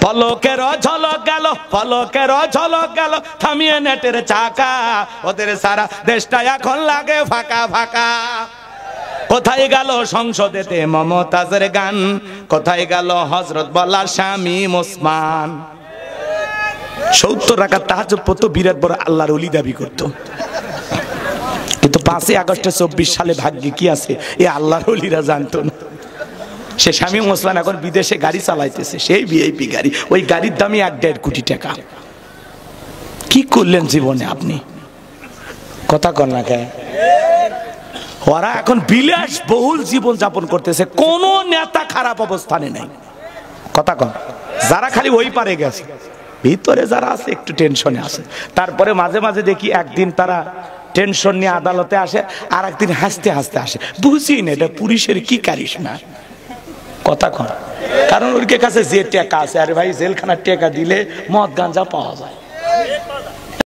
পলকের ঝলক গেল, পলকের ঝলক গেল, থামিয়ে নেটের চাকা, ওদের সারা দেশটা এখন লাগে ফাঁকা ফাঁকা। কোথায় গেল সংসদেতে মমতাজের গান, কোথায় গেল হযরত বলা শামীম ওসমান। 70 রাকাত তাহাজ্জুদ পড়তো, বিরাট বড় আল্লাহর ওলি দাবি করতো। কিন্তু 5ই আগস্টে 24 সালে ভাগ্যে কি আছে এ আল্লাহর ওলিরা জানতো না। সে শামীম ওসমান এখন বিদেশে গাড়ি চালাইতেছে, সেই ভিআইপি গাড়ি, ওই গাড়ির দামই 1.5 কোটি টাকা। কি করলেন জীবনে আপনি? কথা কন না কে? ওরা এখন বিলাস বহুল জীবন যাপন করতেছে, কোন নেতা খারাপ অবস্থানে নাই। কথা কন। যারা খালি ওই পারে গেছে, ভিতরে যারা আছে একটু টেনশনে আছে। তারপরে মাঝে মাঝে দেখি একদিন তারা টেনশন নিয়ে আদালতে আসে, আর একদিন হাসতে হাসতে আসে। বুঝি না এটা পুলিশের কি কারিশমা। কথা কন। কারণ ওর কাছে যে টাকা আছে, আরে ভাই জেলখানার টাকা দিলে মদ গাঁজা পাওয়া যায়।